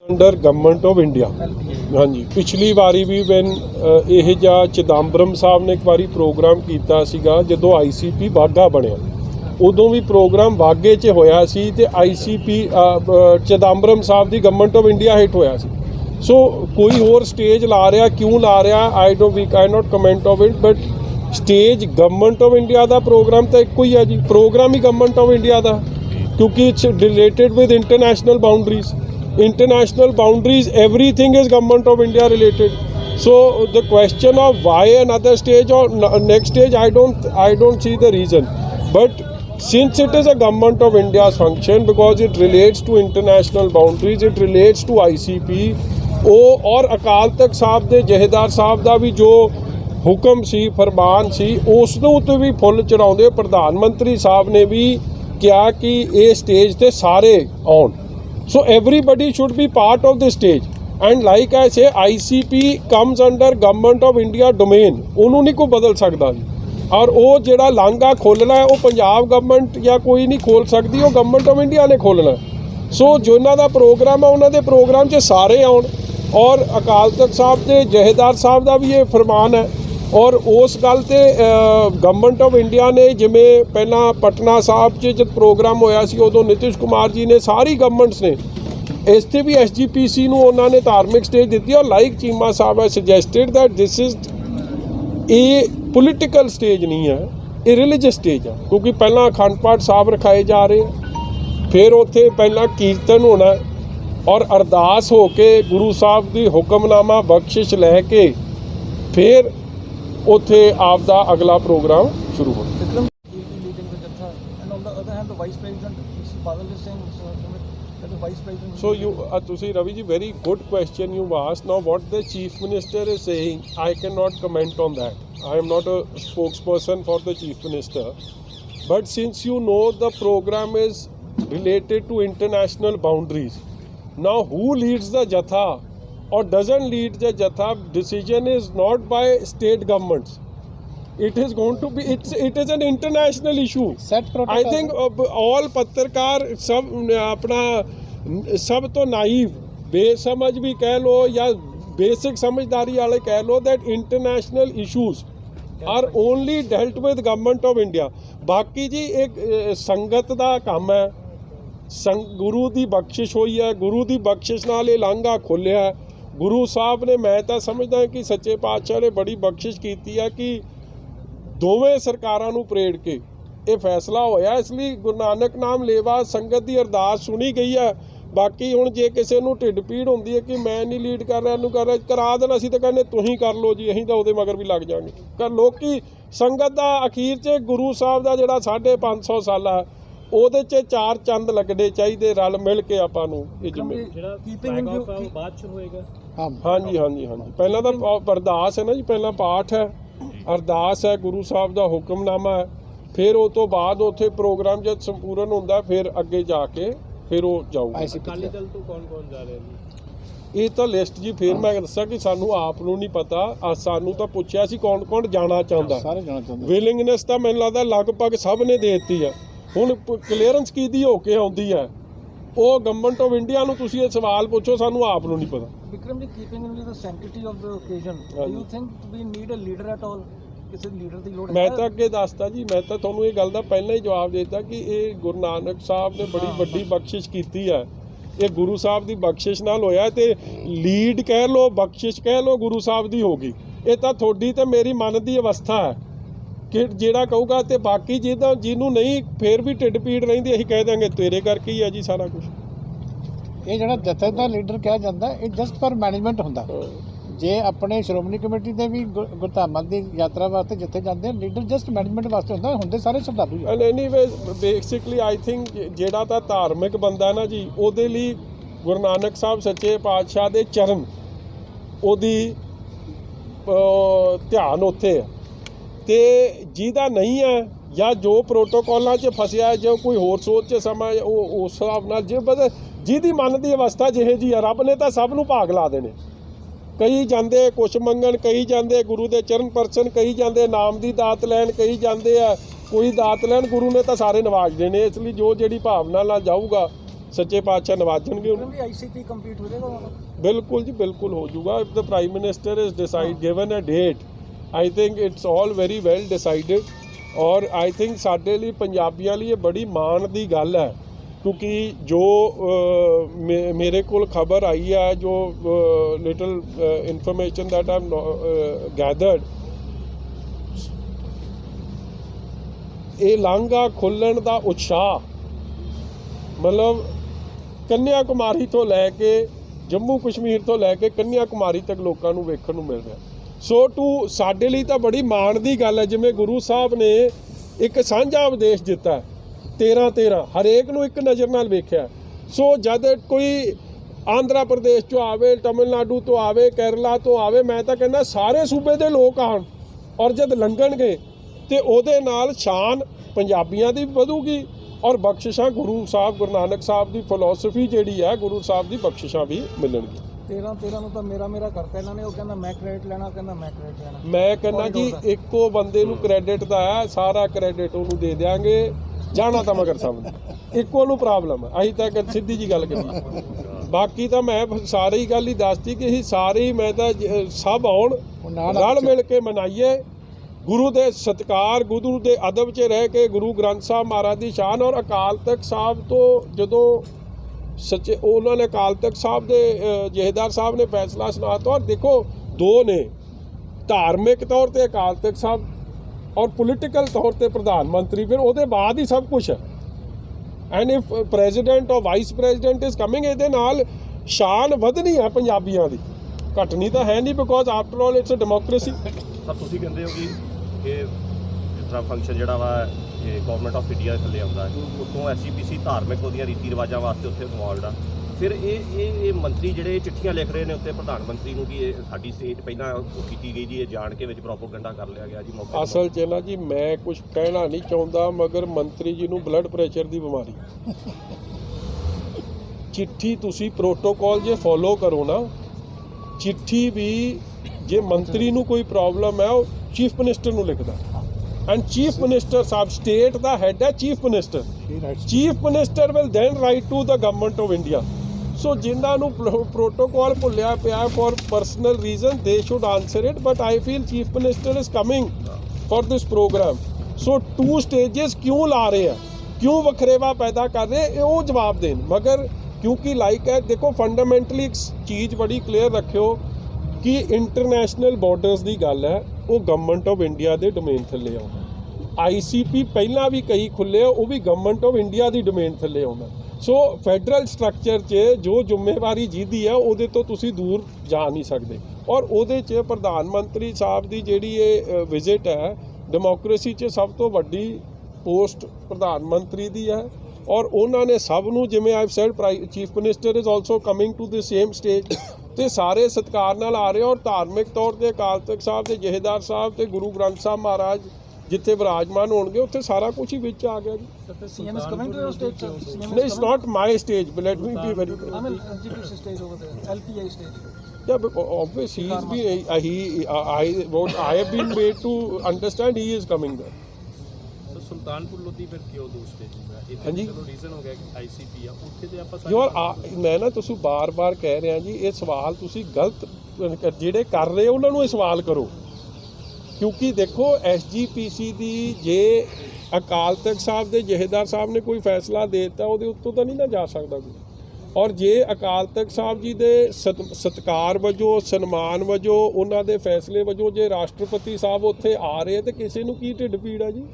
Under government of India. ਹਾਂਜੀ, ਪਿਛਲੀ ਵਾਰੀ ਵੀ ਵੈਨ ਇਹ ਜਿਹਾ ਚਿਦੰਬਰਮ ਸਾਹਿਬ ਨੇ ਇੱਕ ਵਾਰੀ ਪ੍ਰੋਗਰਾਮ ਕੀਤਾ ਸੀਗਾ ਜਦੋਂ ਆਈਸੀਪੀ ਵਾਘਾ ਬਣਿਆ, ਉਦੋਂ ਵੀ ਪ੍ਰੋਗਰਾਮ ਵਾਘੇ 'ਚ ਹੋਇਆ ਸੀ ਤੇ ਆਈਸੀਪੀ ਚਿਦੰਬਰਮ ਸਾਹਿਬ ਦੀ ਗਵਰਨਮੈਂਟ ਆਫ ਇੰਡੀਆ ਹਿੱਟ ਹੋਇਆ ਸੀ। ਸੋ ਕੋਈ ਹੋਰ ਸਟੇਜ ਲਾ ਰਿਹਾ, ਕਿਉਂ ਲਾ ਰਿਹਾ, I note comment of it, but stage government of India ਦਾ ਪ੍ਰੋਗਰਾਮ ਤਾਂ ਇੱਕੋ ਹੀ ਹੈ ਜੀ, ਪ੍ਰੋਗਰਾਮ ਹੀ ਗਵਰਨਮੈਂਟ ਆਫ ਇੰਡੀਆ ਦਾ, ਕਿਉਂਕਿ it's related with international boundaries. International boundaries, everything is government of India related. So the question of why another stage or next stage, I don't see the reason. But since it is a government of India's function, because it relates to international boundaries, it relates to ICP, और अकाल तख्त साहब ਦੇ ਜਹੇਦਾਰ ਸਾਹਿਬ ਦਾ ਵੀ ਜੋ ਹੁਕਮ ਸੀ, ਫਰਮਾਨ ਸੀ, ਉਸ ਨੂੰ ਉੱਤੇ ਵੀ ਫੁੱਲ ਚੜਾਉਂਦੇ ਪ੍ਰਧਾਨ ਮੰਤਰੀ ਸਾਹਿਬ ਨੇ ਵੀ ਕਿਹਾ ਕਿ ਇਹ ਸਟੇਜ ਤੇ ਸਾਰੇ ਆਉਣ। So everybody should be part of the stage, and like I say, ICP comes under government of India domain, ਉਹਨੂੰ ਨਹੀਂ ਕੋਈ ਬਦਲ ਸਕਦਾ ਜੀ। ਔਰ ਉਹ ਜਿਹੜਾ ਲਾਂਘਾ ਖੋਲ੍ਹਣਾ ਹੈ ਉਹ ਪੰਜਾਬ ਗਵਰਨਮੈਂਟ ਜਾਂ ਕੋਈ ਨਹੀਂ ਖੋਲ੍ਹ ਸਕਦੀ, ਉਹ ਗਵਰਨਮੈਂਟ ਆਫ ਇੰਡੀਆ ਨੇ ਖੋਲ੍ਹਣਾ। ਸੋ ਜੋ ਇਹਨਾਂ ਦਾ ਪ੍ਰੋਗਰਾਮ ਹੈ ਉਹਨਾਂ ਦੇ ਪ੍ਰੋਗਰਾਮ 'ਚ ਸਾਰੇ ਆਉਣ, ਔਰ ਅਕਾਲ ਤਖਤ ਸਾਹਿਬ ਦੇ ਜਹੇਦਾਰ ਸਾਹਿਬ ਦਾ ਵੀ ਇਹ ਫਰਮਾਨ ਹੈ। ਔਰ ਉਸ ਗੱਲ 'ਤੇ ਗਵਰਨਮੈਂਟ ਆਫ ਇੰਡੀਆ ਨੇ, ਜਿਵੇਂ ਪਹਿਲਾਂ ਪਟਨਾ ਸਾਹਿਬ 'ਚ ਜਦ ਪ੍ਰੋਗਰਾਮ ਹੋਇਆ ਸੀ ਉਦੋਂ ਨਿਤਿਸ਼ ਕੁਮਾਰ ਜੀ ਨੇ, ਸਾਰੀ ਗਵਰਨਮੈਂਟਸ ਨੇ ਇਸ 'ਤੇ ਵੀ SGPC ਨੂੰ ਉਹਨਾਂ ਨੇ ਧਾਰਮਿਕ ਸਟੇਜ ਦਿੱਤੀ। ਔਰ ਲਾਈਕ ਚੀਮਾ ਸਾਹਿਬ ਹੈ ਸੁਜੈਸਟਡ ਦੈਟ ਦਿਸ ਇਜ਼ ਇਹ ਪੋਲੀਟੀਕਲ ਸਟੇਜ ਨਹੀਂ ਹੈ, ਇਹ ਰਿਲੀਜੀਅਸ ਸਟੇਜ ਹੈ, ਕਿਉਂਕਿ ਪਹਿਲਾਂ ਅਖੰਡ ਪਾਠ ਸਾਹਿਬ ਰਖਾਏ ਜਾ ਰਹੇ, ਫਿਰ ਉੱਥੇ ਪਹਿਲਾਂ ਕੀਰਤਨ ਹੋਣਾ ਔਰ ਅਰਦਾਸ ਹੋ ਕੇ ਗੁਰੂ ਸਾਹਿਬ ਦੀ ਹੁਕਮਨਾਮਾ ਬਖਸ਼ਿਸ਼ ਲੈ ਕੇ ਫਿਰ ਉੱਥੇ ਆਪ ਦਾ ਅਗਲਾ ਪ੍ਰੋਗਰਾਮ ਸ਼ੁਰੂ ਹੋਣਾ। So ਤੁਸੀਂ ਰਵੀ ਜੀ, very good question you asked. Now what the chief minister is saying, I cannot comment on that. I am not a spokesperson for the chief minister. But since you know the program is related to international boundaries, now who leads the Jatha or doesn't lead the Jatha, decision is not by state governments. It is going to be, it is an international issue. Set protocol. I think all पत्रकार सब अपना सब तो naive बेसमझ भी कह लो या basic समझदारी वाले कह लो, that international issues are only dealt with government of India. बाकी जी एक संगत ਦਾ ਕੰਮ ਹੈ, ਗੁਰੂ ਦੀ ਬਖਸ਼ਿਸ਼ ਹੋਈ ਹੈ, ਗੁਰੂ ਦੀ ਬਖਸ਼ਿਸ਼ ਨਾਲ ਇਹ ਲਾਂਘਾ ਖੋਲ੍ਹਿਆ ਗੁਰੂ ਸਾਹਿਬ ਨੇ। ਮੈਂ ਤਾਂ ਸਮਝਦਾ ਕਿ ਸੱਚੇ ਪਾਤਸ਼ਾਹ ਨੇ ਬੜੀ ਬਖਸ਼ਿਸ਼ ਕੀਤੀ ਹੈ ਕਿ ਦੋਵੇਂ ਸਰਕਾਰਾਂ ਨੂੰ ਪ੍ਰੇੜ ਕੇ ਇਹ ਫੈਸਲਾ ਹੋਇਆ। ਇਸ ਲਈ ਗੁਰੂ ਨਾਨਕ ਨਾਮ ਲੇਵਾ ਸੰਗਤ ਦੀ ਅਰਦਾਸ ਸੁਣੀ ਗਈ ਹੈ। ਬਾਕੀ ਹੁਣ ਜੇ ਕਿਸੇ ਨੂੰ ਢਿੱਡ ਪੀੜ ਹੁੰਦੀ ਹੈ ਕਿ ਮੈਂ ਨਹੀਂ ਲੀਡ ਕਰ ਰਿਹਾ, ਇਹਨੂੰ ਕਰਾ ਦੇਣਾ, ਅਸੀਂ ਤਾਂ ਕਹਿੰਦੇ ਤੁਸੀਂ ਕਰ ਲਓ ਜੀ, ਅਸੀਂ ਤਾਂ ਉਹਦੇ ਮਗਰ ਵੀ ਲੱਗ ਜਾਵਾਂਗੇ। ਪਰ ਲੋਕੀ ਸੰਗਤ ਦਾ ਅਖੀਰ 'ਚ ਗੁਰੂ ਸਾਹਿਬ ਦਾ ਜਿਹੜਾ 550 ਸਾਲਾ ਉਹਦੇ 'ਚ ਚਾਰ ਚੰਦ ਲੱਗਣੇ ਚਾਹੀਦੇ, ਰਲ ਮਿਲ ਕੇ ਆਪਾਂ ਨੂੰ ਇਹ ਜ਼ਿੰਮੇਵਾਰੀ ਬਾਅਦ 'ਚ ਹੋਏਗਾ। ਹਾਂਜੀ, ਪਹਿਲਾਂ ਤਾਂ ਅਰਦਾਸ ਹੈ ਨਾ ਜੀ, ਪਹਿਲਾਂ ਪਾਠ ਹੈ, ਅਰਦਾਸ ਹੈ, ਗੁਰੂ ਸਾਹਿਬ ਦਾ ਹੁਕਮਨਾਮਾ ਹੈ, ਫਿਰ ਉਹ ਤੋਂ ਬਾਅਦ ਉੱਥੇ ਪ੍ਰੋਗਰਾਮ ਜਦ ਸੰਪੂਰਨ ਹੁੰਦਾ ਫਿਰ ਅੱਗੇ ਜਾ ਕੇ ਫਿਰ ਉਹ ਜਾਊਗਾ। ਅਕਾਲੀ ਦਲ ਤੋਂ ਕੌਣ ਜਾ ਰਿਹਾ ਜੀ? ਇਹ ਤਾਂ ਲਿਸਟ ਜੀ ਫਿਰ ਮੈਂ ਦੱਸਾਂ ਕਿ ਸਾਨੂੰ ਆਪ ਨੂੰ ਨਹੀਂ ਪਤਾ। ਸਾਨੂੰ ਤਾਂ ਪੁੱਛਿਆ ਸੀ ਕੌਣ ਜਾਣਾ ਚਾਹੁੰਦਾ, ਵਿਲਿੰਗਨੈਸ ਤਾਂ ਮੈਨੂੰ ਲੱਗਦਾ ਲਗਭਗ ਸਭ ਨੇ ਦੇ ਦਿੱਤੀ ਆ। ਹੁਣ ਕਲੀਅਰੈਂਸ ਕਿਹਦੀ ਹੋ ਕੇ ਆਉਂਦੀ ਹੈ ਉਹ ਗਵਰਨਮੈਂਟ ਆਫ ਇੰਡੀਆ ਨੂੰ ਤੁਸੀਂ ਇਹ ਸਵਾਲ ਪੁੱਛੋ, ਸਾਨੂੰ ਆਪ ਨੂੰ ਨਹੀਂ ਪਤਾ। Vikram ji, keeping in the sanctity of the occasion, do you think we need a leader at all? ਕਿਸੇ ਲੀਡਰ ਦੀ ਲੋੜ? ਮੈਂ ਤਾਂ ਅੱਗੇ ਦੱਸਤਾ ਜੀ, ਮੈਂ ਤਾਂ ਤੁਹਾਨੂੰ ਇਹ ਗੱਲ ਦਾ ਪਹਿਲਾਂ ਹੀ ਜਵਾਬ ਦੇ ਦਿੱਤਾ ਕਿ ਇਹ ਗੁਰੂ ਨਾਨਕ ਸਾਹਿਬ ਨੇ ਬੜੀ ਵੱਡੀ ਬਖਸ਼ਿਸ਼ ਕੀਤੀ ਹੈ। ਇਹ ਗੁਰੂ ਸਾਹਿਬ ਦੀ ਬਖਸ਼ਿਸ਼ ਨਾਲ ਹੋਇਆ, ਤੇ ਲੀਡ ਕਹਿ ਲਓ, ਬਖਸ਼ਿਸ਼ ਕਹਿ ਲਓ, ਗੁਰੂ ਸਾਹਿਬ ਦੀ ਹੋ ਗਈ। ਇਹ ਤਾਂ ਤੁਹਾਡੀ ਤੇ ਮੇਰੀ ਮਨ ਦੀ ਅਵਸਥਾ ਹੈ ਕਿ ਜਿਹੜਾ ਕਹੂਗਾ, ਤੇ ਬਾਕੀ ਜਿਹਨੂੰ ਨਹੀਂ ਫਿਰ ਵੀ ਢਿੱਡ ਪੀੜ ਰਹਿੰਦੀ, ਅਸੀਂ ਕਹਿ ਦਾਂਗੇ ਤੇਰੇ ਕਰਕੇ ਹੀ ਹੈ ਜੀ ਸਾਰਾ ਕੁਝ। ਇਹ ਜਿਹੜਾ ਜਥੇ ਦਾ ਲੀਡਰ ਕਿਹਾ ਜਾਂਦਾ, ਇਹ ਜਸਟ ਫॉर ਮੈਨੇਜਮੈਂਟ ਹੁੰਦਾ। ਜੇ ਆਪਣੇ ਸ਼੍ਰੋਮਣੀ ਕਮੇਟੀ ਦੇ ਵੀ ਗੁਰਧਾਮਾਂ ਦੀ ਯਾਤਰਾ ਵਾਸਤੇ ਜਿੱਥੇ ਜਾਂਦੇ, ਲੀਡਰ ਜਸਟ ਮੈਨੇਜਮੈਂਟ ਵਾਸਤੇ ਹੁੰਦਾ, ਹੁੰਦੇ ਸਾਰੇ ਸ਼ਰਧਾਲੂ। And anyway basically I think ਜਿਹੜਾ ਤਾਂ ਧਾਰਮਿਕ ਬੰਦਾ ਨਾ ਜੀ, ਉਹਦੇ ਲਈ ਗੁਰੂ ਨਾਨਕ ਸਾਹਿਬ ਸੱਚੇ ਪਾਤਸ਼ਾਹ ਦੇ ਚਰਨ, ਉਹਦੀ ਧਿਆਨ ਉੱਥੇ ਹੈ। ਤੇ ਜਿਹਦਾ ਨਹੀਂ ਹੈ ਜਾਂ ਜੋ ਪ੍ਰੋਟੋਕੋਲਾਂ 'ਚ ਫਸਿਆ, ਜੋ ਕੋਈ ਹੋਰ ਸੋਚ 'ਚ ਸਮਾਂ, ਉਹ ਉਸ ਹਿਸਾਬ ਨਾਲ ਜਿਹਦੀ ਮਨ ਦੀ ਅਵਸਥਾ ਜਿਹੇ ਜੀ ਆ, ਰੱਬ ਨੇ ਤਾਂ ਸਭ ਨੂੰ ਭਾਗ ਲਾ ਦੇਣੇ। ਕਈ ਜਾਂਦੇ ਕੁਛ ਮੰਗਣ, ਕਈ ਜਾਂਦੇ ਗੁਰੂ ਦੇ ਚਰਨ ਪਰਸਨ, ਕਈ ਜਾਂਦੇ ਨਾਮ ਦੀ ਦਾਤ ਲੈਣ, ਕਈ ਜਾਂਦੇ ਆ ਕੋਈ ਦਾਤ ਲੈਣ। ਗੁਰੂ ਨੇ ਤਾਂ ਸਾਰੇ ਨਵਾਜ਼ ਦੇਣੇ। ਇਸ ਲਈ ਜਿਹੜੀ ਭਾਵਨਾ ਨਾਲ ਜਾਊਗਾ सच्चे पातशाह नवाजणगे। ICP कंप्लीट हो जाएगा? बिल्कुल जी, बिल्कुल हो जाऊगा। If the prime minister is decide given a date, I think it's all very well decided. और आई थिंक साडे लिए पंजाबियों लिए बड़ी मान की गल है, क्योंकि जो मेरे को खबर आई है, जो little information that I have gathered, ये लांघा खुलण का उत्साह मतलब कन्याकुमारी तो लैके जम्मू कश्मीर तो लैके कन्याकुमारी तक लोगों को वेखण नूं मिल रहा। सो टू साडे लई तां बड़ी माण दी गल है, जिवें गुरु साहब ने एक साझा उपदेश दिता है 13-13 हरेक नूं एक नज़र नाल वेख्या। सो जद कोई आंध्रा प्रदेश चों आवे, तमिलनाडु तो आवे, केरला तो आवे, मैं तां कहना सारे सूबे दे लोग आण और जद लंघणगे ते ओहदे नाल शान पंजाबियां दी वधूगी और बख्शिशां गुरु साहब गुरु नानक साहब की फिलोसफी जिहड़ी है, गुरु साहब की बख्शिशां भी मिलणगी। 13 ਨੂੰ ਤਾਂ ਮੇਰਾ ਕਰਤਾ ਇਹਨਾਂ ਨੇ। ਉਹ ਕਹਿੰਦਾ ਮੈਂ ਕ੍ਰੈਡਿਟ ਲੈਣਾ, ਕਹਿੰਦਾ ਮੈਂ ਕ੍ਰੈਡਿਟ ਲੈਣਾ। ਮੈਂ ਕਹਿੰਦਾ ਜੀ ਇੱਕੋ ਬੰਦੇ ਨੂੰ ਕ੍ਰੈਡਿਟ ਦਾ ਹੈ, ਸਾਰਾ ਕ੍ਰੈਡਿਟ ਉਹਨੂੰ ਦੇ ਦਿਆਂਗੇ, ਜਾਣਾ ਤਾਂ ਮਗਰ ਸਮਝ ਇੱਕੋ ਨੂੰ ਪ੍ਰੋਬਲਮ ਹੈ। ਅਸੀਂ ਤਾਂ ਸਿੱਧੀ ਜੀ ਗੱਲ ਕਰੀ। ਬਾਕੀ ਤਾਂ ਮੈਂ ਸਾਰੀ ਗੱਲ ਹੀ ਦੱਸਤੀ ਕਿ ਅਸੀਂ ਸਾਰੇ ਹੀ, ਮੈਂ ਤਾਂ ਸਭ ਆਉਣ ਰਲ ਮਿਲ ਕੇ ਮਨਾਈਏ, ਗੁਰੂ ਦੇ ਸਤਿਕਾਰ, ਗੁਰੂ ਦੇ ਅਦਬ 'ਚ ਰਹਿ ਕੇ ਗੁਰੂ ਗ੍ਰੰਥ ਸਾਹਿਬ ਮਹਾਰਾਜ ਦੀ ਸ਼ਾਨ। ਔਰ ਅਕਾਲ ਤਖਤ ਸਾਹਿਬ ਤੋਂ ਜਦੋਂ सच्चे उन्होंने अकाल तख्त साहब के जहेदार साहब ने फैसला सुनाता। और देखो दो ने, धार्मिक तौर पर अकाल तख्त साहब और पोलिटिकल तौर पर प्रधानमंत्री, फिर वो बाद ही सब कुछ है। एंड इफ प्रेजिडेंट और वाइस प्रेजिडेंट इज कमिंग, ये नाल शान वधनी है पंजाबियों की, घटनी तो है नहीं, because after all it's a democracy. Sir तुसीं कहंदे हो कि जिस तरह फंक्शन जिहड़ा वा गवर्नमेंट ऑफ इंडिया ਦੇ ਥੱਲੇ ਆਉਂਦਾ ਹੈ, ਉੱਥੋਂ SGPC ਧਾਰਮਿਕ ਉਹਦੀਆਂ ਰੀਤੀ ਰਿਵਾਜਾਂ ਵਾਸਤੇ ਉੱਥੇ ਇਨਵੋਲਵਡ ਆ। ਫਿਰ ਇਹ ਮੰਤਰੀ ਜਿਹੜੇ ਚਿੱਠੀਆਂ ਲਿਖ ਰਹੇ ਨੇ ਉੱਤੇ ਪ੍ਰਧਾਨ ਮੰਤਰੀ ਨੂੰ ਕਿ ਇਹ ਸਾਡੀ ਸਟੇਟ ਪਹਿਲਾਂ ਉਹ ਕੀਤੀ ਗਈ ਜੀ, ਇਹ ਜਾਣ ਕੇ ਵਿੱਚ ਪ੍ਰੋਪੋਗੰਡਾ ਕਰ ਲਿਆ ਗਿਆ ਜੀ ਮੌਕੇ। ਅਸਲ 'ਚ ਨਾ ਜੀ ਮੈਂ ਕੁਝ ਕਹਿਣਾ ਨਹੀਂ ਚਾਹੁੰਦਾ, ਮਗਰ ਮੰਤਰੀ ਜੀ ਨੂੰ ਬਲੱਡ ਪ੍ਰੈਸ਼ਰ ਦੀ ਬਿਮਾਰੀ। ਚਿੱਠੀ ਤੁਸੀਂ ਪ੍ਰੋਟੋਕੋਲ ਜੇ ਫੋਲੋ ਕਰੋ ਨਾ, ਚਿੱਠੀ ਵੀ ਜੇ ਮੰਤਰੀ ਨੂੰ ਕੋਈ ਪ੍ਰੋਬਲਮ ਹੈ ਉਹ ਚੀਫ ਮਿਨਿਸਟਰ ਨੂੰ ਲਿਖਦਾ। एंड चीफ मिनिस्टर साहब स्टेट का हेड है chief minister will then write to the government of India. So जिन्होंने प्रोटोकॉल भुलिया पिया for personal reason they should answer it, but I feel chief minister is coming for this programme. So 2 stages क्यों ला रहे हैं, क्यों वखरेवा पैदा कर रहे हैं, वो जवाब देन। मगर क्योंकि लाइक है, देखो फंडामेंटली एक चीज़ बड़ी क्लीयर रखियो कि इंटरनेशनल बॉर्डर्स की गल है, वो गवर्नमेंट ऑफ इंडिया के डोमेन थले आउंदा। ICP पहला भी कई खुले, वो भी गवर्नमेंट ऑफ इंडिया की डोमेन थले आउंदा। सो फैडरल स्ट्रक्चर च जो जिम्मेवारी जिहदी है उहदे तो तुसीं दूर जा नहीं सकते। और उहदे च प्रधानमंत्री साहब की जिहड़ी ये विजिट है, डेमोक्रेसी च सब तो वड्डी पोस्ट प्रधानमंत्री दी है। और उन्होंने सब नूं, जिवें I said chief minister is also coming to the same stage, तो सारे सत्कार नाल आ रहे। और धार्मिक तौर पर अकाल तख्त साहब के जहेदार साहब ते गुरु ग्रंथ साहब महाराज जिथे विराजमान होणगे, उत्थे सारा कुछ ही विच आ गया जी। CM is coming to your stage, sir? No, it's not my stage, but let me be very clear. I mean, LGP stage over there, LPI stage. Yeah, but obviously I have been made to understand he is coming there. So Sultanpur Lodhi फिर क्यों 2 stage में? हाँ जी। चलो reason हो गया कि ICP आ, उत्थे ते आपां यार मैं ना तुसीं बार-बार कह रहा जी, ये सवाल तुसीं गलत ਜਿਹੜੇ कर रहे हो ਉਹਨਾਂ ਨੂੰ ਇਹ सवाल करो। क्योंकि देखो SGPC की जे अकाल तख्त साहब के जहेदार साहब ने कोई फैसला देता, वो उत्तों तो नहीं ना जा सकता कोई। और जे अकाल तख्त साहब जी के सत्कार वजों, सन्मान वजों, उन्होंने फैसले वजों जे राष्ट्रपति साहब उत्थे आ रहे तो किसी को की ढिड पीड़ है जी।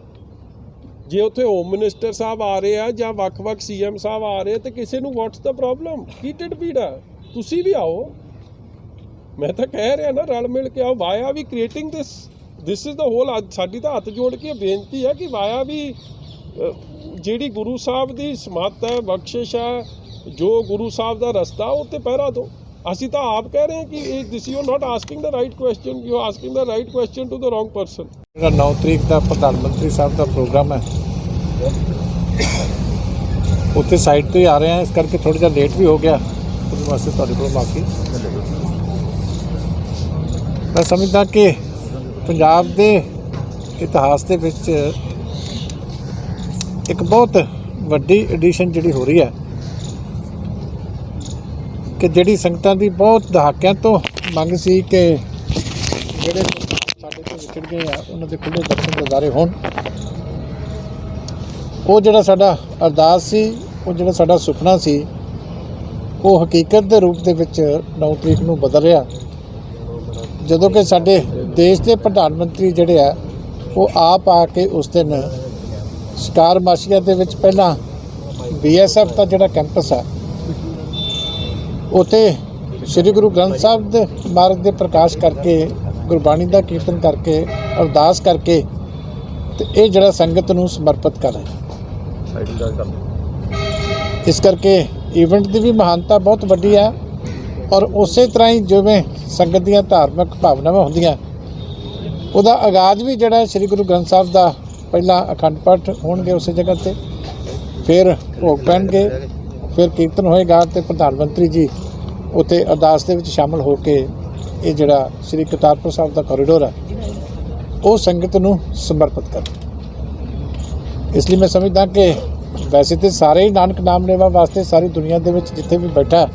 जे उत्थे होम मिनिस्टर साहब आ रहे हैं या वक्-वक् CM साहब आ रहे तो किसी को व्हाट्स द प्रॉब्लम, की ढिड पीड़ है? तुसी भी आओ, मैं तो कह रहा ना रल मिल के आओ। वाया भी creating this is the whole. साडी तो हथ जोड़ के बेनती है कि वाया भी जिहड़ी गुरु साहब की समत है, बख्शिश है, जो गुरु साहब का रस्ता उत्ते पहरा दो। असीं तो आप कह रहे हैं कि this you are not asking the right question, you are asking the right question to the wrong person. 9 तरीक का प्रधानमंत्री साहब का प्रोग्राम है, उत्थे साइड तो ही आ रहे हैं, इस करके थोड़ा जिहा लेट भी हो गया, उस वास्ते तुहाडे कोल माफी। मैं समझदा कि पंजाब के इतिहास के विच एक बहुत वड्डी एडिशन जिहड़ी हो रही है ਕਿ ਜਿਹੜੀ ਸੰਗਤਾਂ ਦੀ ਬਹੁਤ ਦਹਾਕਿਆਂ ਤੋਂ ਮੰਗ ਸੀ ਕਿ ਜਿਹੜੇ ਸਾਡੇ ਤੋਂ ਵਿਛੜ ਗਏ ਆ ਉਹਨਾਂ ਦੇ ਖੁੱਲ੍ਹੇ ਦਰਸ਼ਨ ਦਿਦਾਰੇ ਹੋਣ। ਉਹ ਜਿਹੜਾ ਸਾਡਾ ਅਰਦਾਸ ਸੀ, ਉਹ ਜਿਹੜਾ ਸਾਡਾ ਸੁਪਨਾ ਸੀ, ਉਹ ਹਕੀਕਤ ਦੇ ਰੂਪ ਦੇ ਵਿੱਚ 9 ਤਰੀਕ ਨੂੰ ਬਦਲ ਰਿਹਾ, ਜਦੋਂ ਕਿ ਸਾਡੇ ਦੇਸ਼ ਦੇ ਪ੍ਰਧਾਨ ਮੰਤਰੀ ਜਿਹੜੇ ਆ ਉਹ ਆਪ ਆ ਕੇ ਉਸ ਦਿਨ ਸ਼ਿਕਾਰ ਮਾਸ਼ੀਆ ਦੇ ਵਿੱਚ ਪਹਿਲਾਂ BSF ਦਾ ਜਿਹੜਾ ਕੈਂਪਸ ਹੈ ਉੱਥੇ ਸ੍ਰੀ ਗੁਰੂ ਗ੍ਰੰਥ ਸਾਹਿਬ ਦੇ ਮਾਰਗ ਦੇ ਪ੍ਰਕਾਸ਼ ਕਰਕੇ, ਗੁਰਬਾਣੀ ਦਾ ਕੀਰਤਨ ਕਰਕੇ, ਅਰਦਾਸ ਕਰਕੇ ਤੇ ਇਹ ਜਿਹੜਾ ਸੰਗਤ ਨੂੰ ਸਮਰਪਿਤ ਕਰ ਰਿਹਾ। ਇਸ ਕਰਕੇ ਇਵੈਂਟ ਦੀ ਵੀ ਮਹਾਨਤਾ ਬਹੁਤ ਵੱਡੀ ਹੈ ਔਰ ਉਸੇ ਤਰ੍ਹਾਂ ਹੀ ਜਿਵੇਂ ਸੰਗਤ ਦੀਆਂ ਧਾਰਮਿਕ ਭਾਵਨਾਵਾਂ ਹੁੰਦੀਆਂ, ਉਹਦਾ ਆਗਾਜ਼ ਵੀ ਜਿਹੜਾ ਸ੍ਰੀ ਗੁਰੂ ਗ੍ਰੰਥ ਸਾਹਿਬ ਦਾ ਪਹਿਲਾਂ ਅਖੰਡ ਪਾਠ ਹੋਣਗੇ ਉਸੇ ਜਗ੍ਹਾ 'ਤੇ, ਫਿਰ ਭੋਗ ਪੈਣਗੇ, ਫਿਰ ਕੀਰਤਨ ਹੋਏਗਾ ਅਤੇ ਪ੍ਰਧਾਨ ਮੰਤਰੀ ਜੀ ਉੱਥੇ ਅਰਦਾਸ ਦੇ ਵਿੱਚ ਸ਼ਾਮਲ ਹੋ ਕੇ ਇਹ ਜਿਹੜਾ ਸ੍ਰੀ ਕਰਤਾਰਪੁਰ ਸਾਹਿਬ ਦਾ ਕੋਰੀਡੋਰ ਹੈ ਉਹ ਸੰਗਤ ਨੂੰ ਸਮਰਪਿਤ ਕਰ। ਇਸ ਲਈ ਮੈਂ ਸਮਝਦਾ ਕਿ ਵੈਸੇ ਤਾਂ ਸਾਰੇ ਹੀ ਨਾਨਕ ਨਾਮ ਲੇਵਾ ਵਾਸਤੇ ਸਾਰੀ ਦੁਨੀਆ ਦੇ ਵਿੱਚ ਜਿੱਥੇ ਵੀ ਬੈਠਾ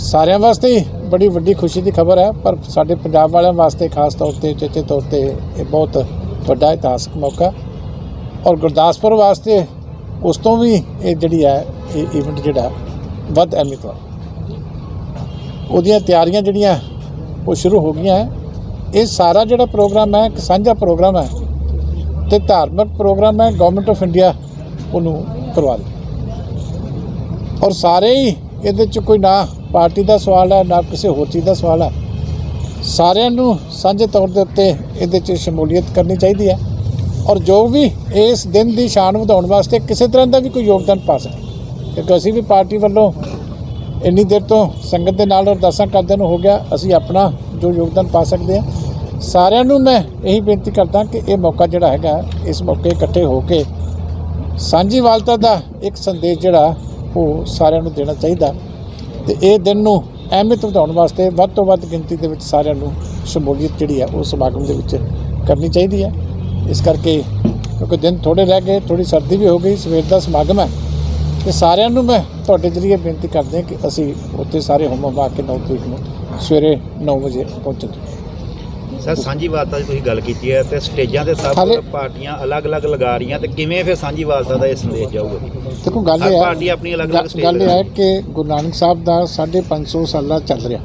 ਸਾਰਿਆਂ ਵਾਸਤੇ ਹੀ ਬੜੀ ਵੱਡੀ ਖੁਸ਼ੀ ਦੀ ਖਬਰ ਹੈ, ਪਰ ਸਾਡੇ ਪੰਜਾਬ ਵਾਲਿਆਂ ਵਾਸਤੇ ਖਾਸ ਤੌਰ 'ਤੇ ਉਚੇਚੇ ਤੌਰ 'ਤੇ ਇਹ ਬਹੁਤ ਵੱਡਾ ਇਤਿਹਾਸਕ ਮੌਕਾ, ਔਰ ਗੁਰਦਾਸਪੁਰ ਵਾਸਤੇ ਉਸ ਤੋਂ ਵੀ ਇਹ ਜਿਹੜੀ ਹੈ ਇਹ ਇਵੈਂਟ ਜਿਹੜਾ ਵੱਧ ਅਹਿਮੀਅਤ ਵਾਲਾ, ਉਹਦੀਆਂ ਤਿਆਰੀਆਂ ਜਿਹੜੀਆਂ ਉਹ ਸ਼ੁਰੂ ਹੋ ਗਈਆਂ ਹੈ। ਇਹ ਸਾਰਾ ਜਿਹੜਾ ਪ੍ਰੋਗਰਾਮ ਹੈ ਇੱਕ ਸਾਂਝਾ ਪ੍ਰੋਗਰਾਮ ਹੈ ਅਤੇ ਧਾਰਮਿਕ ਪ੍ਰੋਗਰਾਮ ਹੈ, ਗਵਰਨਮੈਂਟ ਆਫ ਇੰਡੀਆ ਉਹਨੂੰ ਕਰਵਾ ਦੇ, ਔਰ ਸਾਰੇ ਹੀ ਇਹਦੇ 'ਚ ਕੋਈ ਨਾ ਪਾਰਟੀ ਦਾ ਸਵਾਲ ਹੈ ਨਾ ਕਿਸੇ ਹੋਰ ਚੀਜ਼ ਦਾ ਸਵਾਲ ਹੈ, ਸਾਰਿਆਂ ਨੂੰ ਸਾਂਝੇ ਤੌਰ ਦੇ ਉੱਤੇ ਇਹਦੇ 'ਚ ਸ਼ਮੂਲੀਅਤ ਕਰਨੀ ਚਾਹੀਦੀ ਹੈ ਔਰ ਜੋ ਵੀ ਇਸ ਦਿਨ ਦੀ ਸ਼ਾਨ ਵਧਾਉਣ ਵਾਸਤੇ ਕਿਸੇ ਤਰ੍ਹਾਂ ਦਾ ਵੀ ਕੋਈ ਯੋਗਦਾਨ ਪਾ ਸਕੇ, ਕਿਉਂਕਿ ਅਸੀਂ ਵੀ ਪਾਰਟੀ ਵੱਲੋਂ ਇੰਨੀ ਦੇਰ ਤੋਂ ਸੰਗਤ ਦੇ ਨਾਲ ਅਰਦਾਸਾਂ ਕਰਦੇ ਨੂੰ ਹੋ ਗਿਆ, ਅਸੀਂ ਆਪਣਾ ਜੋ ਯੋਗਦਾਨ ਪਾ ਸਕਦੇ ਹਾਂ। ਸਾਰਿਆਂ ਨੂੰ ਮੈਂ ਇਹੀ ਬੇਨਤੀ ਕਰਦਾ ਕਿ ਇਹ ਮੌਕਾ ਜਿਹੜਾ ਹੈਗਾ, ਇਸ ਮੌਕੇ ਇਕੱਠੇ ਹੋ ਕੇ ਸਾਂਝੀਵਾਲਤਾ ਦਾ ਇੱਕ ਸੰਦੇਸ਼ ਜਿਹੜਾ ਉਹ ਸਾਰਿਆਂ ਨੂੰ ਦੇਣਾ ਚਾਹੀਦਾ ਅਤੇ ਇਹ ਦਿਨ ਨੂੰ ਅਹਿਮੀਅਤ ਵਧਾਉਣ ਵਾਸਤੇ ਵੱਧ ਤੋਂ ਵੱਧ ਗਿਣਤੀ ਦੇ ਵਿੱਚ ਸਾਰਿਆਂ ਨੂੰ ਸ਼ਮੂਲੀਅਤ ਜਿਹੜੀ ਹੈ ਉਹ ਸਮਾਗਮ ਦੇ ਵਿੱਚ ਕਰਨੀ ਚਾਹੀਦੀ ਹੈ। ਇਸ ਕਰਕੇ ਕਿਉਂਕਿ ਦਿਨ ਥੋੜ੍ਹੇ ਰਹਿ ਗਏ, ਥੋੜ੍ਹੀ ਸਰਦੀ ਵੀ ਹੋ ਗਈ, ਸਵੇਰ ਦਾ ਸਮਾਗਮ ਹੈ ਅਤੇ ਸਾਰਿਆਂ ਨੂੰ ਮੈਂ ਤੁਹਾਡੇ ਜ਼ਰੀਏ ਬੇਨਤੀ ਕਰਦੇ ਕਿ ਅਸੀਂ ਉੱਥੇ ਸਾਰੇ ਹੋਮਾ ਕੇ 9 ਤਰੀਕ ਨੂੰ ਸਵੇਰੇ 9 ਵਜੇ ਪਹੁੰਚਣ। ਸਰ ਸਾਂਝੀਵਾਲਤਾ ਦੀ ਤੁਸੀਂ ਗੱਲ ਕੀਤੀ ਹੈ ਤੇ ਸਟੇਜਾਂ ਤੇ ਸਭ ਪਾਰਟੀਆਂ ਅਲੱਗ-ਅਲੱਗ ਲਗਾ ਰਹੀਆਂ, ਤੇ ਕਿਵੇਂ ਫਿਰ ਸਾਂਝੀਵਾਲਤਾ ਦਾ ਇਹ ਸੰਦੇਸ਼ ਜਾਊਗਾ? ਦੇਖੋ ਗੱਲ ਇਹ ਪਾਰਟੀ ਆਪਣੀ ਅਲੱਗ-ਅਲੱਗ ਸਟੇਜ ਗੱਲ ਇਹ ਹੈ ਕਿ ਗੁਰੂ ਨਾਨਕ ਸਾਹਿਬ ਦਾ 550 ਸਾਲਾ ਚੱਲ ਰਿਹਾ,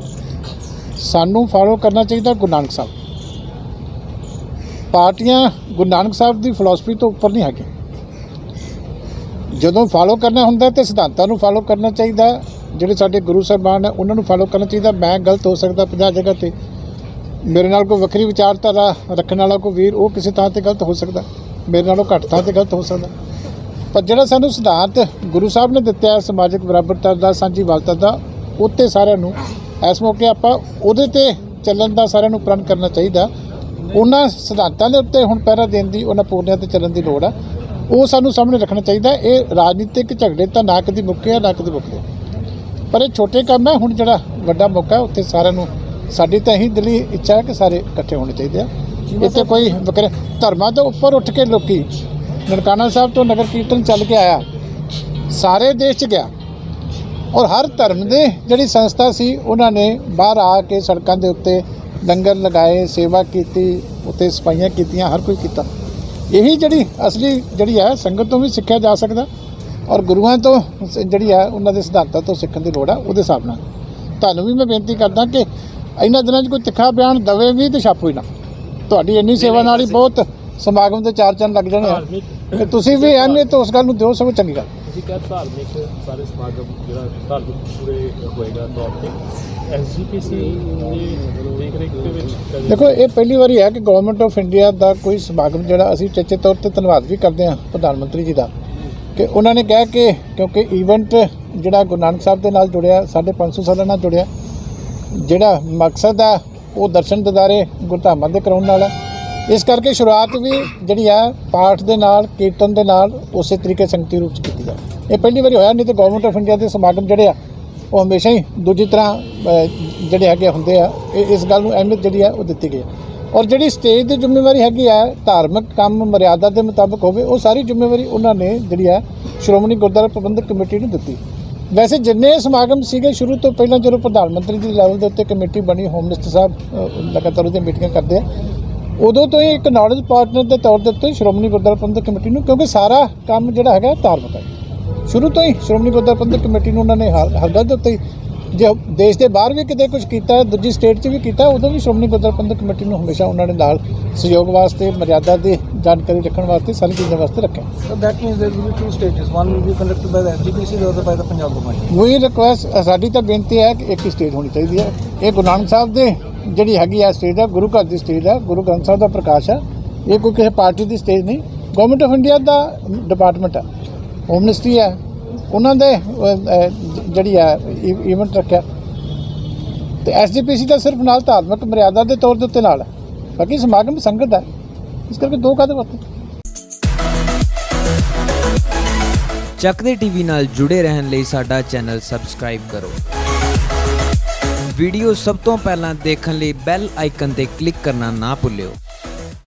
ਸਾਨੂੰ ਫਾਲੋ ਕਰਨਾ ਚਾਹੀਦਾ ਗੁਰੂ ਨਾਨਕ ਸਾਹਿਬ। ਪਾਰਟੀਆਂ ਗੁਰੂ ਨਾਨਕ ਸਾਹਿਬ ਦੀ ਫਿਲਾਸਫੀ ਤੋਂ ਉੱਪਰ ਨਹੀਂ ਹੈਗੇ। ਜਦੋਂ ਫਾਲੋ ਕਰਨਾ ਹੁੰਦਾ ਤੇ ਸਿਧਾਂਤਾਂ ਨੂੰ ਫਾਲੋ ਕਰਨਾ ਚਾਹੀਦਾ, ਜਿਹੜੇ ਸਾਡੇ ਗੁਰੂ ਸਾਹਿਬਾਨ ਹੈ ਉਹਨਾਂ ਨੂੰ ਫਾਲੋ ਕਰਨਾ ਚਾਹੀਦਾ। ਮੈਂ ਗਲਤ ਹੋ ਸਕਦਾ 50 ਜਗ੍ਹਾ 'ਤੇ, ਮੇਰੇ ਨਾਲ ਕੋਈ ਵੱਖਰੀ ਵਿਚਾਰਧਾਰਾ ਰੱਖਣ ਵਾਲਾ ਕੋਈ ਵੀਰ ਉਹ ਕਿਸੇ ਥਾਂ 'ਤੇ ਗਲਤ ਹੋ ਸਕਦਾ, ਮੇਰੇ ਨਾਲੋਂ ਘੱਟ ਥਾਂ 'ਤੇ ਗਲਤ ਹੋ ਸਕਦਾ, ਪਰ ਜਿਹੜਾ ਸਾਨੂੰ ਸਿਧਾਂਤ ਗੁਰੂ ਸਾਹਿਬ ਨੇ ਦਿੱਤਾ ਸਮਾਜਿਕ ਬਰਾਬਰਤਾ ਦਾ, ਸਾਂਝੀਵਾਲਤਾ ਦਾ, ਉੱਤੇ ਸਾਰਿਆਂ ਨੂੰ ਇਸ ਮੌਕੇ ਆਪਾਂ ਉਹਦੇ 'ਤੇ ਚੱਲਣ ਦਾ ਸਾਰਿਆਂ ਨੂੰ ਪ੍ਰਣ ਕਰਨਾ ਚਾਹੀਦਾ। ਉਹਨਾਂ ਸਿਧਾਂਤਾਂ ਦੇ ਉੱਤੇ ਹੁਣ ਪਹਿਰਾ ਦੇਣ ਦੀ, ਉਹਨਾਂ ਪੂਰਨਿਆਂ 'ਤੇ ਚੱਲਣ ਦੀ ਲੋੜ ਆ, ਉਹ ਸਾਨੂੰ ਸਾਹਮਣੇ ਰੱਖਣਾ ਚਾਹੀਦਾ। ਇਹ ਰਾਜਨੀਤਿਕ ਝਗੜੇ ਤਾਂ ਨਾ ਕਦੀ ਮੁੱਕੇ ਆ ਨਾ ਕਦੀ ਮੁੱਕਦੇ, ਪਰ ਇਹ ਛੋਟੇ ਕੰਮ ਹੈ। ਹੁਣ ਜਿਹੜਾ ਵੱਡਾ ਮੌਕਾ ਉੱਥੇ ਸਾਰਿਆਂ ਨੂੰ, ਸਾਡੀ ਤਾਂ ਇਹੀ ਦਿਲੀ ਇੱਛਾ ਹੈ ਕਿ ਸਾਰੇ ਇਕੱਠੇ ਹੋਣੇ ਚਾਹੀਦੇ ਆ। ਇੱਥੇ ਕੋਈ ਵੱਖਰੇ ਧਰਮਾਂ ਤੋਂ ਉੱਪਰ ਉੱਠ ਕੇ ਲੋਕੀ, ਨਨਕਾਣਾ ਸਾਹਿਬ ਤੋਂ ਨਗਰ ਕੀਰਤਨ ਚੱਲ ਕੇ ਆਇਆ, ਸਾਰੇ ਦੇਸ਼ 'ਚ ਗਿਆ ਔਰ ਹਰ ਧਰਮ ਦੇ ਜਿਹੜੀ ਸੰਸਥਾ ਸੀ ਉਹਨਾਂ ਨੇ ਬਾਹਰ ਆ ਕੇ ਸੜਕਾਂ ਦੇ ਉੱਤੇ ਲੰਗਰ ਲਗਾਏ, ਸੇਵਾ ਕੀਤੀ, ਉੱਥੇ ਸਫਾਈਆਂ ਕੀਤੀਆਂ, ਹਰ ਕੋਈ ਕੀਤਾ। ਇਹੀ ਜਿਹੜੀ ਅਸਲੀ ਜਿਹੜੀ ਹੈ ਸੰਗਤ ਤੋਂ ਵੀ ਸਿੱਖਿਆ ਜਾ ਸਕਦਾ ਔਰ ਗੁਰੂਆਂ ਤੋਂ ਜਿਹੜੀ ਹੈ ਉਹਨਾਂ ਦੇ ਸਿਧਾਂਤਾਂ ਤੋਂ ਸਿੱਖਣ ਦੀ ਲੋੜ ਆ। ਉਹਦੇ ਹਿਸਾਬ ਨਾਲ ਤੁਹਾਨੂੰ ਵੀ ਮੈਂ ਬੇਨਤੀ ਕਰਦਾ ਕਿ ਇਹਨਾਂ ਦਿਨਾਂ 'ਚ ਕੋਈ ਤਿੱਖਾ ਬਿਆਨ ਦਵੇ ਵੀ ਤੇ ਛਾਪੋ ਹੀ ਨਾ। ਤੁਹਾਡੀ ਇੰਨੀ ਸੇਵਾ ਨਾਲ ਹੀ ਬਹੁਤ ਸਮਾਗਮ ਦੇ 4 ਚੰਨ ਲੱਗ ਜਾਣੇ ਆ, ਤੇ ਤੁਸੀਂ ਵੀ ਅਹਿਮੀਅਤ ਉਸ ਗੱਲ ਨੂੰ ਦਿਓ, ਸਗੋਂ ਚੰਗੀ ਗੱਲ। ਤੁਸੀਂ ਕਿਹਾ ਧਾਰਮਿਕ ਸਾਰੇ ਸਮਾਗਮ ਜਿਹੜਾ ਧਾਰਮਿਕ ਪੂਰੇ ਹੋਏਗਾ ਤੌਰ 'ਤੇ SGPC ਦੀ ਦੇਖ ਰੇਖ ਦੇ ਵਿੱਚ। ਦੇਖੋ ਇਹ ਪਹਿਲੀ ਵਾਰੀ ਹੈ ਕਿ ਗਵਰਨਮੈਂਟ ਆਫ ਇੰਡੀਆ ਦਾ ਕੋਈ ਸਮਾਗਮ ਜਿਹੜਾ, ਅਸੀਂ ਚੇਚੇ ਤੌਰ 'ਤੇ ਧੰਨਵਾਦ ਵੀ ਕਰਦੇ ਹਾਂ ਪ੍ਰਧਾਨ ਮੰਤਰੀ ਜੀ ਦਾ ਕਿ ਉਹਨਾਂ ਨੇ ਕਿਹਾ ਕਿ ਕਿਉਂਕਿ ਈਵੈਂਟ ਜਿਹੜਾ ਗੁਰੂ ਨਾਨਕ ਸਾਹਿਬ ਦੇ ਨਾਲ ਜੁੜਿਆ, 550 ਸਾਲਾਂ ਨਾਲ ਜੁੜਿਆ, ਜਿਹੜਾ ਮਕਸਦ ਆ ਉਹ ਦਰਸ਼ਨ ਦਿਦਾਰੇ ਗੁਰਧਾਮਾਂ ਦੇ ਕਰਾਉਣ ਨਾਲ ਹੈ। ਇਸ ਕਰਕੇ ਸ਼ੁਰੂਆਤ ਵੀ ਜਿਹੜੀ ਆ ਪਾਠ ਦੇ ਨਾਲ, ਕੀਰਤਨ ਦੇ ਨਾਲ ਉਸੇ ਤਰੀਕੇ ਸੰਗਤੀ ਰੂਪ 'ਚ ਕੀਤੀ ਜਾਏ। ਇਹ ਪਹਿਲੀ ਵਾਰੀ ਹੋਇਆ, ਨਹੀਂ ਤਾਂ ਗਵਰਨਮੈਂਟ ਆਫ ਇੰਡੀਆ ਦੇ ਸਮਾਗਮ ਜਿਹੜੇ ਆ ਉਹ ਹਮੇਸ਼ਾ ਹੀ ਦੂਜੀ ਤਰ੍ਹਾਂ ਜਿਹੜੇ ਹੈਗੇ ਹੁੰਦੇ ਆ। ਇਸ ਗੱਲ ਨੂੰ ਅਹਿਮੀਅਤ ਜਿਹੜੀ ਆ ਉਹ ਦਿੱਤੀ ਗਈ ਔਰ ਜਿਹੜੀ ਸਟੇਜ ਦੀ ਜ਼ਿੰਮੇਵਾਰੀ ਹੈਗੀ ਆ ਧਾਰਮਿਕ ਕੰਮ ਮਰਿਆਦਾ ਦੇ ਮੁਤਾਬਕ ਹੋਵੇ, ਉਹ ਸਾਰੀ ਜ਼ਿੰਮੇਵਾਰੀ ਉਹਨਾਂ ਨੇ ਜਿਹੜੀ ਆ ਸ਼੍ਰੋਮਣੀ ਗੁਰਦੁਆਰਾ ਪ੍ਰਬੰਧਕ ਕਮੇਟੀ ਨੂੰ ਦਿੱਤੀ। ਵੈਸੇ ਜਿੰਨੇ ਸਮਾਗਮ ਸੀਗੇ ਸ਼ੁਰੂ ਤੋਂ ਪਹਿਲਾਂ ਜਦੋਂ ਪ੍ਰਧਾਨ ਮੰਤਰੀ ਦੀ ਲੈਵਲ ਦੇ ਉੱਤੇ ਕਮੇਟੀ ਬਣੀ, ਹੋਮ ਮਿਨਿਸਟਰ ਸਾਹਿਬ ਲਗਾਤਾਰ ਉਹਦੀਆਂ ਮੀਟਿੰਗਾਂ ਕਰਦੇ ਆ, ਉਦੋਂ ਤੋਂ ਹੀ ਇੱਕ ਨੌਲੇਜ ਪਾਰਟਨਰ ਦੇ ਤੌਰ ਦੇ ਉੱਤੇ ਸ਼੍ਰੋਮਣੀ ਗੁਰਦੁਆਰਾ ਪ੍ਰਬੰਧਕ ਕਮੇਟੀ ਨੂੰ, ਕਿਉਂਕਿ ਸਾਰਾ ਕੰਮ ਜਿਹੜਾ ਹੈਗਾ ਧਾਰਮਿਕ ਹੈ, ਸ਼ੁਰੂ ਤੋਂ ਹੀ ਸ਼੍ਰੋਮਣੀ ਗੁਰਦੁਆਰਾ ਪ੍ਰਬੰਧਕ ਕਮੇਟੀ ਨੂੰ ਉਹਨਾਂ ਨੇ ਹਰਗਜ਼ ਦੇ ਉੱਤੇ ਜੇ ਦੇਸ਼ ਦੇ ਬਾਹਰ ਵੀ ਕਿਤੇ ਕੁਝ ਕੀਤਾ, ਦੂਜੀ ਸਟੇਟ 'ਚ ਵੀ ਕੀਤਾ, ਉਦੋਂ ਵੀ ਸ਼੍ਰੋਮਣੀ ਗੁਰਦੁਆਰਾ ਪ੍ਰਬੰਧਕ ਕਮੇਟੀ ਨੂੰ ਹਮੇਸ਼ਾ ਉਹਨਾਂ ਨੇ ਨਾਲ ਸਹਿਯੋਗ ਵਾਸਤੇ, ਮਰਿਆਦਾ ਦੀ ਜਾਣਕਾਰੀ ਰੱਖਣ ਵਾਸਤੇ, ਸਾਰੀ ਚੀਜ਼ਾਂ ਵਾਸਤੇ ਰੱਖਿਆ। So that means there will be two stages. One will be conducted by the SGPC, the other by the Punjab government. ਉਹੀ ਰਿਕੁਐਸਟ ਸਾਡੀ ਤਾਂ ਬੇਨਤੀ ਹੈ ਕਿ ਇੱਕ ਹੀ ਸਟੇਜ ਹੋਣੀ ਚਾਹੀਦੀ ਹੈ। ਇਹ ਗੁਰੂ ਨਾਨਕ ਸਾਹਿਬ ਦੇ ਜਿਹੜੀ ਹੈਗੀ ਆ ਸਟੇਜ ਆ, ਗੁਰੂ ਘਰ ਦੀ ਸਟੇਜ ਆ, ਗੁਰੂ ਗ੍ਰੰਥ ਸਾਹਿਬ ਦਾ ਪ੍ਰਕਾਸ਼ ਆ, ਇਹ ਕੋਈ ਕਿਸੇ ਪਾਰਟੀ ਦੀ ਸਟੇਜ ਨਹੀਂ। Government of India the department ਆ, ਹੋਮ ਮਿਨਿਸਟਰੀ ਆ, ਉਹਨਾਂ ਦੇ ਜਿਹੜੀ ਆ ਇਵੈਂਟ ਰੱਖਿਆ, ਤੇ SGPC ਦਾ ਸਿਰਫ ਨਾਲ ਧਾਰਮਿਕ ਮਰਿਆਦਾ ਦੇ ਤੌਰ ਦੇ ਉੱਤੇ ਨਾਲ ਹੈ, ਬਾਕੀ ਸਮਾਗਮ ਸੰਗਤ ਦਾ, ਇਸ ਕਰਕੇ ਦੋ ਕਾਹਦੇ ਵਾਸਤੇ। ਚੱਕਦੇ ਟੀਵੀ ਨਾਲ ਜੁੜੇ ਰਹਿਣ ਲਈ ਸਾਡਾ ਚੈਨਲ ਸਬਸਕ੍ਰਾਈਬ ਕਰੋ। ਵੀਡੀਓ ਸਭ ਤੋਂ ਪਹਿਲਾਂ ਦੇਖਣ ਲਈ ਬੈਲ ਆਈਕਨ ਤੇ ਕਲਿੱਕ ਕਰਨਾ ਨਾ ਭੁੱਲਿਓ।